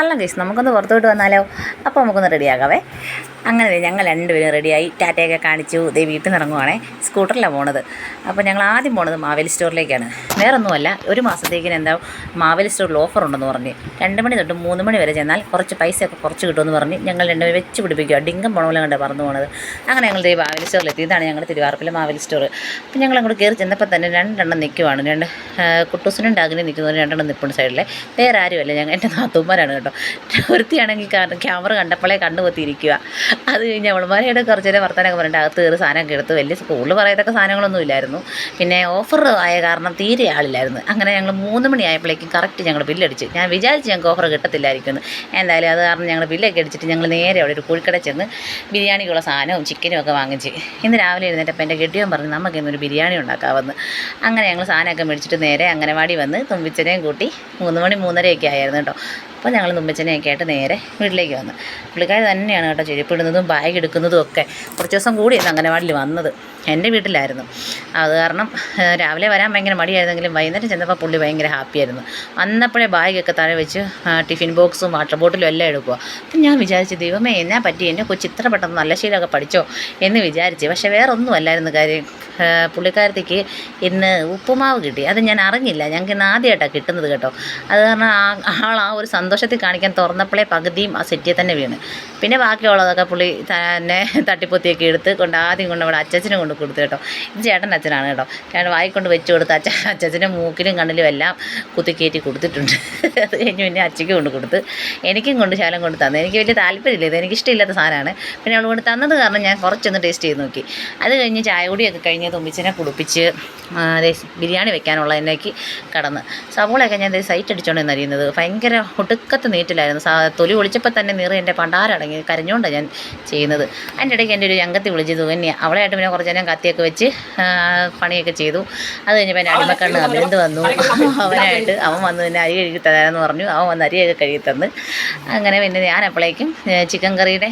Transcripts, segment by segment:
അല്ല ഗൈസ് നമുക്കൊന്ന് പുറത്തോട്ട് വന്നാലോ? അപ്പോൾ നമുക്കൊന്ന് റെഡിയാകാവേ. അങ്ങനെ ഞങ്ങൾ രണ്ടുപേരും റെഡിയായി ടാറ്റയൊക്കെ കാണിച്ചു. ദേ വീട്ടിൽ നിന്ന് ഇറങ്ങുവാണേ, സ്കൂട്ടറിലാണ് പോണത്. അപ്പോൾ ഞങ്ങൾ ആദ്യം പോണത് മാവേലി സ്റ്റോറിലേക്കാണ്. വേറൊന്നുമല്ല, ഒരു മാസത്തേക്കിന് എന്താ മാവേലി സ്റ്റോറിൽ ഓഫർ ഉണ്ടെന്ന് പറഞ്ഞ് 2 മണി തൊട്ട് 3 മണി വരെ ചെന്നാൽ കുറച്ച് പൈസയൊക്കെ കുറച്ച് കിട്ടുമെന്ന് പറഞ്ഞ് ഞങ്ങൾ രണ്ടുപേരും വെച്ച് പിടിപ്പിക്കുക. ഡിങ്കം പോണ കണ്ടേ പറന്നു പോണത്. അങ്ങനെ ഞങ്ങൾ ദേ മാവേലി സ്റ്റോറിലെത്തി. ഇതാണ് ഞങ്ങൾ തിരുവാർപ്പിലെ മാവേലി സ്റ്റോർ. അപ്പോൾ ഞങ്ങൾ അങ്ങോട്ട് കയറി ചെന്നപ്പോൾ തന്നെ 2 എണ്ണം നിൽക്കുവാണ്. കുട്ടൂസിനും ഡാഗിനും നിൽക്കുന്നവർ 2 എണ്ണം നിൽപ്പുണ്ട് സൈഡിലെ. വേറെ ആരുമല്ല, ഞങ്ങൾ എൻ്റെ നാത്തൂന്മാരാണ് കേട്ടോ. ഒരുത്തിയാണെങ്കിൽ ക്യാമറ കണ്ടപ്പോഴേ കണ്ടുപൊത്തിയിരിക്കുക. അത് കഴിഞ്ഞ് അവൾമാരായിട്ട് കുറച്ച് നേരം വർത്തമാനമൊക്കെ പറഞ്ഞിട്ട് അകത്ത് കയറി സാധനമൊക്കെ എടുത്ത്. വലിയ സ്കൂളിൽ പറയത്തക്ക സാധനങ്ങളൊന്നും ഇല്ലായിരുന്നു. പിന്നെ ഓഫർ ആയ കാരണം തീരെ ആളില്ലായിരുന്നു. അങ്ങനെ ഞങ്ങൾ 3 മണിയായപ്പോഴേക്കും കറക്റ്റ് ഞങ്ങൾ ബില്ലടിച്ച്. ഞാൻ വിചാരിച്ച് ഞങ്ങൾക്ക് ഓഫർ കിട്ടത്തില്ലായിരിക്കുമെന്ന്. എന്തായാലും അത് കാരണം ഞങ്ങൾ ബില്ലൊക്കെ അടിച്ചിട്ട് ഞങ്ങൾ നേരെ അവിടെ ഒരു കോഴിക്കട ചെന്ന് ബിരിയാണിക്കുള്ള സാധനവും ചിക്കനും ഒക്കെ വാങ്ങിച്ച്. ഇന്ന് രാവിലെ എഴുന്നേറ്റപ്പോൾ എൻ്റെ കെട്ടിയവൻ പറഞ്ഞ് നമുക്ക് ഇന്നൊരു ബിരിയാണി ഉണ്ടാക്കാമെന്ന്. അങ്ങനെ ഞങ്ങൾ സാധനമൊക്കെ മേടിച്ചിട്ട് നേരെ അംഗനവാടി വന്ന് തുമ്പിച്ചനെയും കൂട്ടി 3 മണി 3:30 ആയിരുന്നു കേട്ടോ. അപ്പോൾ ഞങ്ങൾ തുമ്പച്ചനെയൊക്കെ ആയിട്ട് നേരെ വീട്ടിലേക്ക് വന്നു. പുള്ളിക്കാർ തന്നെയാണ് കേട്ടോ ചെരുപ്പിടുന്നതും ബാഗ് എടുക്കുന്നതും ഒക്കെ. കുറച്ച് ദിവസം കൂടിയാണ് അംഗനവാടിയിൽ വന്നത്. എൻ്റെ വീട്ടിലായിരുന്നു. അത് കാരണം രാവിലെ വരാൻ ഭയങ്കര മടിയായിരുന്നെങ്കിലും വൈകുന്നേരം ചെന്നപ്പോൾ പുള്ളി ഭയങ്കര ഹാപ്പിയായിരുന്നു. വന്നപ്പോഴേ ബാഗൊക്കെ താഴെ വെച്ച് ടിഫിൻ ബോക്സും വാട്ടർ ബോട്ടിലും എല്ലാം എടുക്കുക. അപ്പം ഞാൻ വിചാരിച്ചു, ദൈവമേ എന്നാ പറ്റി, എന്നെ കൊച്ച് ഇത്ര പെട്ടെന്ന് നല്ല ശീലമൊക്കെ പഠിച്ചോ എന്ന് വിചാരിച്ച്. പക്ഷേ വേറെ ഒന്നും അല്ലായിരുന്നു കാര്യം. പുള്ളിക്കാരത്തേക്ക് ഇന്ന് ഉപ്പുമാവ് കിട്ടി. അത് ഞാൻ അറിഞ്ഞില്ല. ഞങ്ങൾക്ക് ഇന്ന് ആദ്യമായിട്ടാണ് കിട്ടുന്നത് കേട്ടോ. അത് കാരണം ആ ഒരു സന്തോഷത്തിൽ കാണിക്കാൻ തുറന്നപ്പോഴേ പകുതിയും ആ സെറ്റിൽ തന്നെ വീണ്. പിന്നെ ബാക്കിയുള്ളതൊക്കെ പുള്ളി തന്നെ തട്ടിപ്പൊത്തിയൊക്കെ എടുത്ത് ആദ്യം കൊണ്ട് അവിടെ അച്ചച്ചനും കൊണ്ട് കൊടുത്തു കേട്ടോ. ഇത് ചേട്ടൻ്റെ അച്ഛനാണ് കേട്ടോ. ചേട്ടൻ വായിക്കൊണ്ട് വെച്ച് കൊടുത്ത് അച്ചച്ചൻ്റെ മൂക്കിലും കണ്ണിലും എല്ലാം കുത്തിക്കയറ്റി കൊടുത്തിട്ടുണ്ട്. അത് കഴിഞ്ഞ് പിന്നെ അച്ചയ്ക്ക് കൊണ്ട് കൊടുത്ത് എനിക്കും കൊണ്ട് ശാലം കൊണ്ട് തന്നു. എനിക്ക് വലിയ താല്പര്യമില്ല, ഇത് എനിക്കിഷ്ടമില്ലാത്ത സാധനമാണ്. പിന്നെ അവൾ കൊണ്ട് തന്നത് കാരണം ഞാൻ കുറച്ചൊന്ന് ടേസ്റ്റ് ചെയ്ത് നോക്കി. അത് കഴിഞ്ഞ് ചായ കൂടിയൊക്കെ കഴിഞ്ഞ് തുമ്പിച്ചനെ കുളിപ്പിച്ച് ബിരിയാണി വെക്കാനുള്ളതിലേക്ക് കടന്ന്. സവോളയൊക്കെ ഞാൻ സൈറ്റ് അടിച്ചുകൊണ്ടെന്ന് അറിയുന്നത് ഭയങ്കര ഒടുക്കത്ത് നീറ്റിലായിരുന്നു. തൊലി ഒളിച്ചപ്പോൾ തന്നെ നീറി എൻ്റെ പണ്ടാരടങ്ങി കരഞ്ഞുകൊണ്ടാണ് ഞാൻ ചെയ്യുന്നത്. അതിൻ്റെ ഇടയ്ക്ക് എൻ്റെ ഒരു അംഗത്തി വിളിച്ച് തുകന്യ അവളായിട്ട് പിന്നെ കുറച്ച് നേരം കത്തിയൊക്കെ വെച്ച് പണിയൊക്കെ ചെയ്തു. അത് കഴിഞ്ഞപ്പോൾ എൻ്റെ അടിമക്കണ്ണ് അഭിനന്ദ വന്നു. അവൻ വന്ന് പിന്നെ അരി കഴുകി തരാമെന്ന് പറഞ്ഞു. അവൻ വന്ന് അരിയൊക്കെ കഴുകി തന്ന്. അങ്ങനെ പിന്നെ ഞാൻ അപ്പോഴേക്കും ചിക്കൻ കറിയുടെ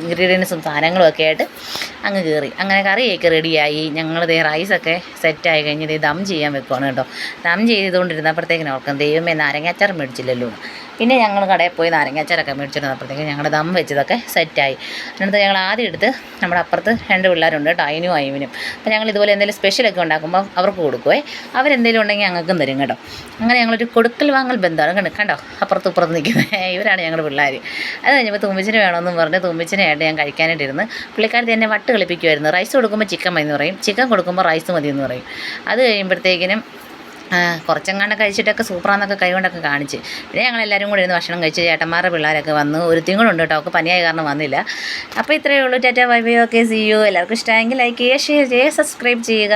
ഇൻഗ്രീഡിയൻസും സാധനങ്ങളും ഒക്കെ ആയിട്ട് അങ്ങ് കയറി. അങ്ങനെ കറിയൊക്കെ റെഡിയായി. ഞങ്ങളിതേ റൈസൊക്കെ സെറ്റായി കഴിഞ്ഞ് ഇത് ദം ചെയ്യാൻ വെക്കുവാണ് കേട്ടോ. ദം ചെയ്തുകൊണ്ടിരുന്നപ്പോഴത്തേക്കിനും ഓർക്കും, ദൈവമേ നാരങ്ങാച്ചാർ മേടിച്ചില്ലല്ലോ. പിന്നെ ഞങ്ങൾ കടയിൽ പോയി നാരങ്ങാച്ചാറൊക്കെ മേടിച്ചിരുന്നപ്പോഴത്തേക്കും ഞങ്ങളുടെ ദം വെച്ചതൊക്കെ സെറ്റായി. എന്നിട്ട് ഞങ്ങൾ ആദ്യം എടുത്ത് നമ്മുടെ അപ്പുറത്ത് 2 പിള്ളേരുണ്ട് കേട്ടോ, അയിനും അയിവിനും. അപ്പോൾ ഞങ്ങൾ ഇതുപോലെ എന്തെങ്കിലും സ്പെഷ്യലൊക്കെ ഉണ്ടാക്കുമ്പോൾ അവർക്ക് കൊടുക്കുവേ. അവരെന്തെങ്കിലും ഉണ്ടെങ്കിൽ ഞങ്ങൾക്കും തരും കേട്ടോ. അങ്ങനെ ഞങ്ങളൊരു കൊടുക്കൽ വാങ്ങൽ ബന്ധമാണ് കണ്ടോ, അപ്പുറത്ത് ഇപ്പുറത്ത് നിൽക്കുന്നത്. ഇവരാണ് ഞങ്ങളുടെ പിള്ളേർ. അത് കഴിഞ്ഞപ്പോൾ തുമ്പിച്ചിന് വേണമെന്നും പറഞ്ഞ് തുമ്പിച്ചിനായിട്ട് ഞാൻ കഴിക്കാനായിട്ടിരുന്ന്. പുള്ളിക്കാരത്തി എന്നെ വട്ട് കളിപ്പിക്കുമായിരുന്നു. റൈസ് കൊടുക്കുമ്പോൾ ചിക്കൻ മതി എന്ന് പറയും, ചിക്കൻ കൊടുക്കുമ്പോൾ റൈസ് മതി എന്ന് പറയും. അത് കഴിയുമ്പോഴത്തേക്കിനും കുറച്ചെങ്ങാണ്ട് കഴിച്ചിട്ടൊക്കെ സൂപ്പറാന്നൊക്കെ കൈകൊണ്ടൊക്കെ കാണിച്ച്. പിന്നെ ഞങ്ങളെല്ലാവരും കൂടി ഇരുന്ന് ഭക്ഷണം കഴിച്ച്. ചേട്ടന്മാരുടെ പിള്ളേരൊക്കെ വന്നു. ഒരു തിങ്ങളുണ്ട് കേട്ടോ, അവൾക്ക് പനിയായ കാരണം വന്നില്ല. അപ്പോൾ ഇത്രയേ ഉള്ളൂ. Tata bye bye. Okay, see you. എല്ലാവർക്കും ഇഷ്ടമെങ്കിൽ ലൈക്ക് ചെയ്യുക, ഷെയർ ചെയ്യുക, സബ്സ്ക്രൈബ് ചെയ്യുക.